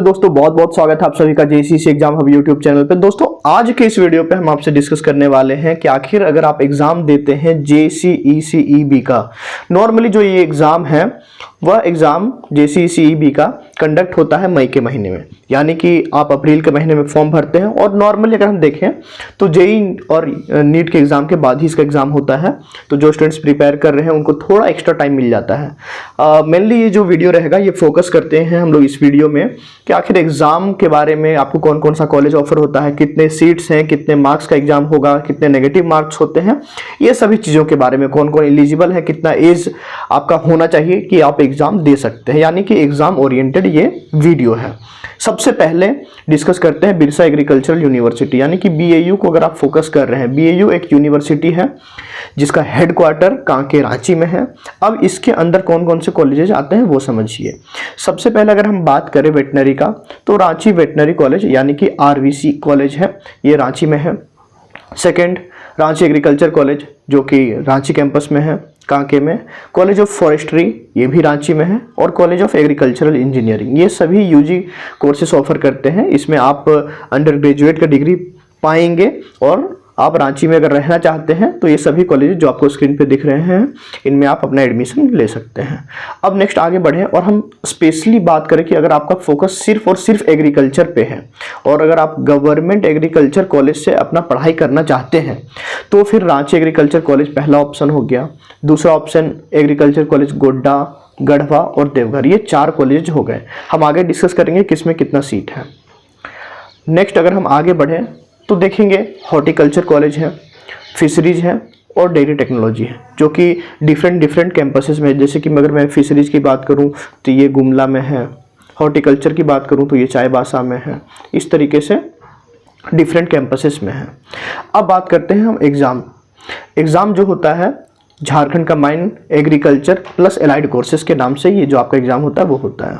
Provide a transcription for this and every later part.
दोस्तों बहुत बहुत स्वागत है आप सभी का JCC exam hub YouTube channel पे। दोस्तों आज के इस वीडियो पे हम आपसे डिस्कस करने वाले हैं कि आखिर अगर आप एग्जाम देते हैं जेसीईसीईबी का, नॉर्मली जो ये एग्जाम है वह एग्जाम जेसीईसीईबी का कंडक्ट होता है मई के महीने में, यानी कि आप अप्रैल के महीने में फॉर्म भरते हैं और नॉर्मली अगर हम देखें तो जेई और नीट के एग्जाम के बाद ही इसका एग्जाम होता है। तो जो स्टूडेंट्स प्रिपेयर कर रहे हैं उनको थोड़ा एक्स्ट्रा टाइम मिल जाता है। मेनली ये जो वीडियो रहेगा ये फोकस करते हैं हम लोग इस वीडियो में कि आखिर एग्जाम के बारे में आपको कौन कौन सा कॉलेज ऑफर होता है, कितने सीट्स हैं, कितने मार्क्स का एग्जाम होगा, कितने नेगेटिव मार्क्स होते हैं, ये सभी चीज़ों के बारे में, कौन कौन एलिजिबल है, कितना एज आपका होना चाहिए कि आप एग्जाम दे सकते हैं, यानी कि एग्जाम ओरिएंटेड ये वीडियो है। सबसे पहले डिस्कस करते हैं बिरसा एग्रीकल्चरल यूनिवर्सिटी यानी कि बीएयू को अगर आप फोकस कर रहे हैं। बीएयू एक यूनिवर्सिटी है जिसका हेडक्वार्टर कांके रांची में है। अब इसके अंदर कौन कौन से कॉलेजेस आते हैं वो समझिए। सबसे पहले अगर हम बात करें वेटनरी का तो रांची वेटनरी कॉलेज यानी कि आरवीसी कॉलेज है, ये रांची में है। सेकेंड रांची एग्रीकल्चर कॉलेज जो कि रांची कैंपस में है कांके में। कॉलेज ऑफ फॉरेस्ट्री ये भी रांची में है और कॉलेज ऑफ एग्रीकल्चरल इंजीनियरिंग, ये सभी यूजी कोर्सेस ऑफर करते हैं। इसमें आप अंडर ग्रेजुएट का डिग्री पाएंगे और आप रांची में अगर रहना चाहते हैं तो ये सभी कॉलेज जो आपको स्क्रीन पे दिख रहे हैं इनमें आप अपना एडमिशन ले सकते हैं। अब नेक्स्ट आगे बढ़े और हम स्पेशली बात करें कि अगर आपका फोकस सिर्फ और सिर्फ एग्रीकल्चर पे है और अगर आप गवर्नमेंट एग्रीकल्चर कॉलेज से अपना पढ़ाई करना चाहते हैं तो फिर रांची एग्रीकल्चर कॉलेज पहला ऑप्शन हो गया। दूसरा option agriculture college Godda, Garhwa और देवघर, ये 4 कॉलेज हो गए। हम आगे डिस्कस करेंगे किसमें कितना सीट है। नेक्स्ट अगर हम आगे बढ़े तो देखेंगे हॉर्टिकल्चर कॉलेज है, फिशरीज है और डेयरी टेक्नोलॉजी है, जो कि डिफरेंट कैंपसेस में, जैसे कि अगर मैं फिशरीज की बात करूं तो ये गुमला में है, हॉर्टिकल्चर की बात करूं तो ये चाईबासा में है, इस तरीके से डिफरेंट कैंपसेस में है। अब बात करते हैं हम एग्ज़ाम जो होता है Jharkhand combined agriculture plus allied courses के नाम से ये जो आपका एग्जाम होता है वो होता है।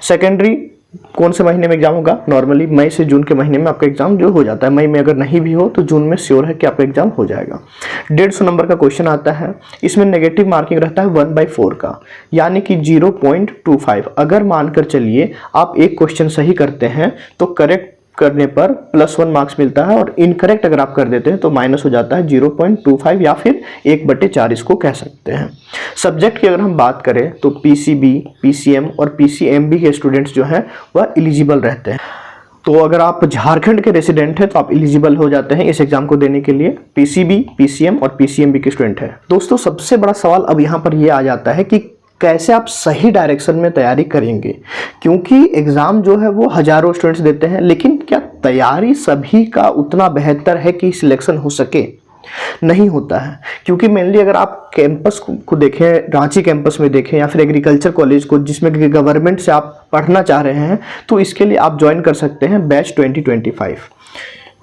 सेकेंडरी कौन से महीने में एग्जाम होगा? नॉर्मली मई से जून के महीने में आपका एग्जाम जो हो जाता है। मई में अगर नहीं भी हो तो जून में श्योर है कि आपका एग्जाम हो जाएगा। 150 नंबर का क्वेश्चन आता है। इसमें नेगेटिव मार्किंग रहता है 1/4 का, यानी कि 0.25। अगर मानकर चलिए आप एक क्वेश्चन सही करते हैं तो करेक्ट करने पर +1 मार्क्स मिलता है और इनकरेक्ट अगर आप कर देते हैं तो माइनस हो जाता है 0.25 या फिर 1/4 इसको कह सकते हैं। सब्जेक्ट की अगर हम बात करें तो पीसीबी, पीसीएम और पीसीएमबी के स्टूडेंट्स जो हैं वह एलिजिबल रहते हैं। तो अगर आप झारखंड के रेसिडेंट हैं तो आप एलिजिबल हो जाते हैं इस एग्जाम को देने के लिए। पीसीबी, पीसीएम और पीसीएमबी के स्टूडेंट हैं। दोस्तों सबसे बड़ा सवाल अब यहाँ पर यह आ जाता है कि कैसे आप सही डायरेक्शन में तैयारी करेंगे, क्योंकि एग्ज़ाम जो है वो हज़ारों स्टूडेंट्स देते हैं, लेकिन क्या तैयारी सभी का उतना बेहतर है कि सिलेक्शन हो सके? नहीं होता है। क्योंकि मेनली अगर आप कैंपस को देखें, रांची कैंपस में देखें या फिर एग्रीकल्चर कॉलेज को जिसमें कि गवर्नमेंट से आप पढ़ना चाह रहे हैं, तो इसके लिए आप ज्वाइन कर सकते हैं बैच 2025,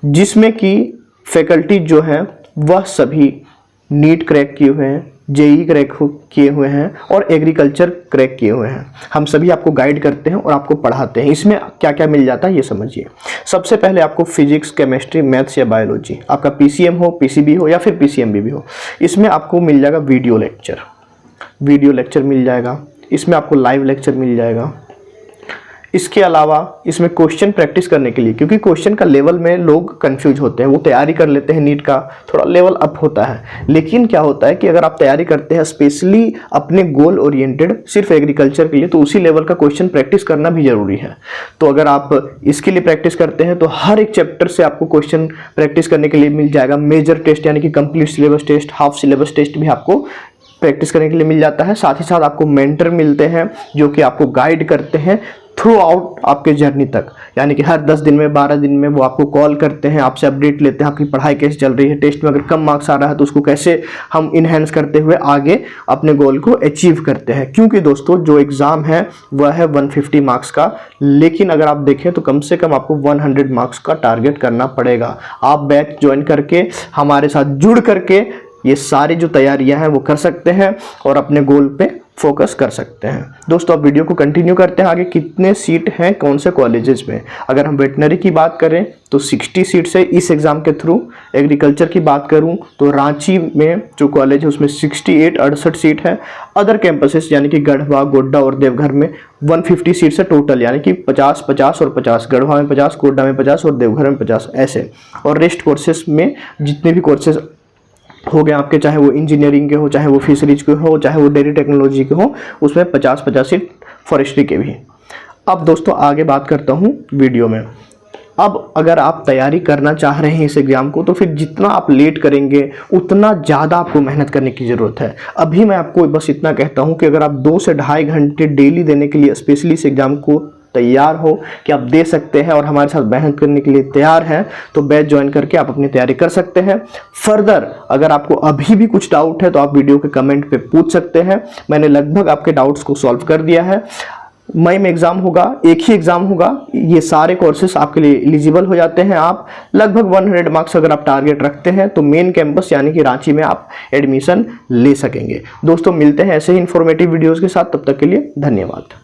जिसमें कि फैकल्टी जो है वह सभी नीट क्रैक किए हुए हैं, जेई क्रैक किए हुए हैं और एग्रीकल्चर क्रैक किए हुए हैं। हम सभी आपको गाइड करते हैं और आपको पढ़ाते हैं। इसमें क्या क्या मिल जाता है ये समझिए। सबसे पहले आपको फिजिक्स, केमिस्ट्री, मैथ्स या बायोलॉजी, आपका पीसीएम हो, पीसीबी हो या फिर पीसीएमबी भी हो, इसमें आपको मिल जाएगा वीडियो लेक्चर मिल जाएगा। इसमें आपको लाइव लेक्चर मिल जाएगा। इसके अलावा इसमें क्वेश्चन प्रैक्टिस करने के लिए, क्योंकि क्वेश्चन का लेवल में लोग कंफ्यूज होते हैं, वो तैयारी कर लेते हैं, नीट का थोड़ा लेवल अप होता है, लेकिन क्या होता है कि अगर आप तैयारी करते हैं स्पेशली अपने गोल ओरिएंटेड सिर्फ एग्रीकल्चर के लिए, तो उसी लेवल का क्वेश्चन प्रैक्टिस करना भी जरूरी है। तो अगर आप इसके लिए प्रैक्टिस करते हैं तो हर एक चैप्टर से आपको क्वेश्चन प्रैक्टिस करने के लिए मिल जाएगा। मेजर टेस्ट यानी कि complete syllabus test, half syllabus test भी आपको प्रैक्टिस करने के लिए मिल जाता है। साथ ही साथ आपको मेंटर मिलते हैं जो कि आपको गाइड करते हैं थ्रू आउट आपके जर्नी तक, यानी कि हर 10 दिन में, 12 दिन में वो आपको कॉल करते हैं, आपसे अपडेट लेते हैं, आपकी पढ़ाई कैसे चल रही है, टेस्ट में अगर कम मार्क्स आ रहा है तो उसको कैसे हम इनहेंस करते हुए आगे अपने गोल को अचीव करते हैं। क्योंकि दोस्तों जो एग्ज़ाम है वह है 150 मार्क्स का, लेकिन अगर आप देखें तो कम से कम आपको 100 मार्क्स का टारगेट करना पड़ेगा। आप बैच ज्वाइन करके हमारे साथ जुड़ करके ये सारी जो तैयारियां हैं वो कर सकते हैं और अपने गोल पे फोकस कर सकते हैं। दोस्तों अब वीडियो को कंटिन्यू करते हैं आगे। कितने सीट हैं कौन से कॉलेजेस में? अगर हम वेटनरी की बात करें तो 60 सीट्स है इस एग्ज़ाम के थ्रू। एग्रीकल्चर की बात करूं तो रांची में जो कॉलेज है उसमें 68 सीट है। अदर कैंपसेस यानी कि गढ़वा, गोड्डा और देवघर में 150 सीट्स है टोटल, यानी कि 50, 50 और 50। गढ़वा में 50, गोड्डा में 50 और देवघर में 50 ऐसे। और रेस्ट कोर्सेस में जितने भी कोर्सेज हो गए आपके, चाहे वो इंजीनियरिंग के हो, चाहे वो फिशरीज के हो, चाहे वो डेयरी टेक्नोलॉजी के हो, उसमें 50-50 सीट फॉरेस्ट्री के भी। अब दोस्तों आगे बात करता हूँ वीडियो में। अब अगर आप तैयारी करना चाह रहे हैं इस एग्ज़ाम को तो फिर जितना आप लेट करेंगे उतना ज़्यादा आपको मेहनत करने की ज़रूरत है। अभी मैं आपको बस इतना कहता हूँ कि अगर आप 2 से ढाई घंटे डेली देने के लिए स्पेशली इस एग्ज़ाम को तैयार हो कि आप दे सकते हैं और हमारे साथ मेहनत करने के लिए तैयार हैं, तो बैच ज्वाइन करके आप अपनी तैयारी कर सकते हैं। फर्दर अगर आपको अभी भी कुछ डाउट है तो आप वीडियो के कमेंट पे पूछ सकते हैं। मैंने लगभग आपके डाउट्स को सॉल्व कर दिया है। मई में एग्जाम होगा, एक ही एग्जाम होगा, ये सारे कोर्सेस आपके लिए एलिजिबल हो जाते हैं। आप लगभग 100 मार्क्स अगर आप टारगेट रखते हैं तो मेन कैंपस यानी कि रांची में आप एडमिशन ले सकेंगे। दोस्तों मिलते हैं ऐसे ही इंफॉर्मेटिव वीडियोस के साथ, तब तक के लिए धन्यवाद।